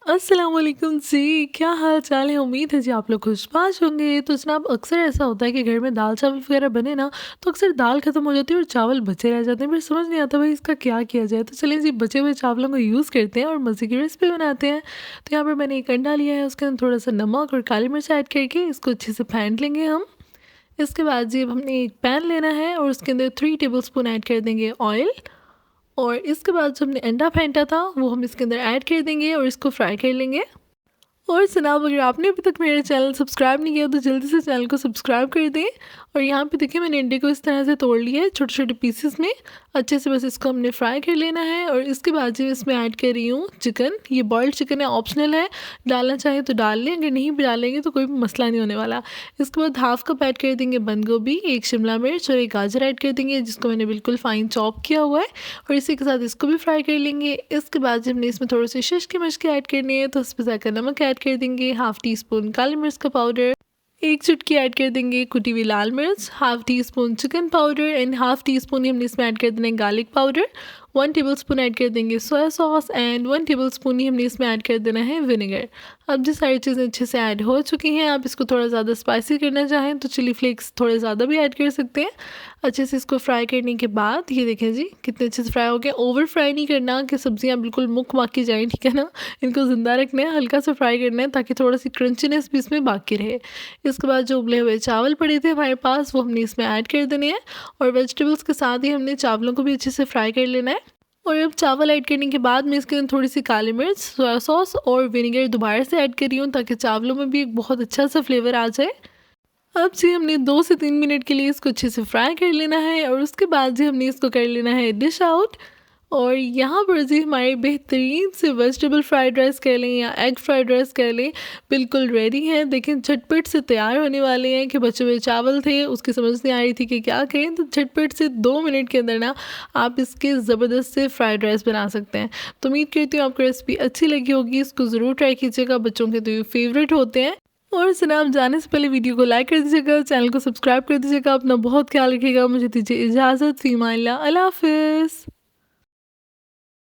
अस्सलाम वालेकुम जी, क्या हाल चाल है? उम्मीद है जी आप लोग खुशबाश होंगे। तो जनाब अक्सर ऐसा होता है कि घर में दाल चावल वगैरह बने ना, तो अक्सर दाल ख़त्म हो जाती है और चावल बचे रह जाते हैं। फिर समझ नहीं आता भाई इसका क्या किया जाए? तो चलिए जी बचे हुए चावलों को यूज़ करते हैं और मज़े की रेसिपी बनाते हैं। तो यहाँ पर मैंने एक अंडा लिया है, उसके अंदर थोड़ा-सा नमक और काली मिर्च ऐड करके इसको अच्छे से फेंट लेंगे हम। इसके बाद जी अब हमने एक पैन लेना है और उसके अंदर 3 टेबलस्पून ऐड कर देंगे ऑयल। और इसके बाद जो हमने अंडा फेंटा था वो हम इसके अंदर ऐड कर देंगे और इसको फ्राई कर लेंगे। और जनाब अगर आपने अभी तक मेरा चैनल सब्सक्राइब नहीं किया तो जल्दी से चैनल को सब्सक्राइब कर दें। और यहाँ पे देखिए मैंने अंडे को इस तरह से तोड़ लिया है छोटे छोटे पीसेस में। अच्छे से बस इसको हमने फ्राई कर लेना है। और इसके बाद जो इसमें ऐड कर रही हूँ चिकन। ये बॉइल्ड चिकन है, ऑप्शनल है, डालना चाहें तो डाल लें, अगर नहीं भी डालेंगे तो कोई भी मसला नहीं होने वाला। इसके बाद हाफ कप ऐड कर देंगे बंद गोभी, एक शिमला मिर्च और एक गाजर ऐड कर देंगे जिसको मैंने बिल्कुल फाइन चॉप किया हुआ है। और इसी के साथ इसको भी फ्राई कर लेंगे। इसके बाद जब हमने इसमें थोड़ी सी शिश मिर्च के ऐड करनी है तो उस पर जाकर नमक ऐड कर देंगे, हाफ़ टी स्पून काली मिर्च का पाउडर, एक चुटकी ऐड कर देंगे कुटी हुई लाल मिर्च, half teaspoon chicken powder and half teaspoon ही हमने इसमें ऐड कर देना है गार्लिक पाउडर। 1 टेबलस्पून ऐड कर देंगे सोया सॉस एंड 1 टेबलस्पून ही हमने इसमें ऐड कर देना है विनेगर। अब जो सारी चीज़ें अच्छे से ऐड हो चुकी हैं, आप इसको थोड़ा ज़्यादा स्पाइसी करना चाहें तो चिली फ्लेक्स थोड़े ज़्यादा भी ऐड कर सकते हैं। अच्छे से इसको फ्राई करने के बाद ये देखें जी कितने अच्छे से फ्राई हो गया। ओवर फ्राई नहीं करना कि सब्जियां बिल्कुल मुक माकी जाएं, ठीक है ना। इनको ज़िंदा रखना है, हल्का सा फ्राई करना है ताकि थोड़ा सी क्रंचीनेस भी इसमें बाकी रहे। इसके बाद जो उबले हुए चावल पड़े थे हमारे पास वो हमने इसमें ऐड कर देने हैं। और वेजिटेबल्स के साथ ही हमने चावलों को भी अच्छे से फ्राई कर लेना है। और अब चावल ऐड करने के बाद मैं इसके अंदर थोड़ी सी काली मिर्च, सोया सॉस और विनेगर दोबारा से ऐड कर रही हूँ ताकि चावलों में भी एक बहुत अच्छा सा फ्लेवर आ जाए। अब जी हमने 2 से 3 मिनट के लिए इसको अच्छे से फ्राई कर लेना है और उसके बाद जी हमने इसको कर लेना है डिश आउट। और यहाँ पर जी हमारे बेहतरीन से वेजिटेबल फ्राइड राइस कह लें या एग फ्राइड राइस कह लें, बिल्कुल रेडी हैं। देखें झटपट से तैयार होने वाले हैं कि बचे हुए चावल थे उसकी समझ नहीं आ रही थी कि क्या करें, तो झटपट से 2 मिनट के अंदर ना आप इसके ज़बरदस्त से फ्राइड राइस बना सकते हैं। तो उम्मीद करती हूँ आपको रेसिपी अच्छी लगी होगी, इसको ज़रूर ट्राई कीजिएगा, बच्चों के तो ये फेवरेट होते हैं। और जनाब जाने से पहले वीडियो को लाइक कर दीजिएगा, चैनल को सब्सक्राइब कर दीजिएगा। अपना बहुत ख्याल रखिएगा। मुझे दीजिए इजाज़त, फ़ी अमान अल्लाह, अल्लाह हाफ़िज़।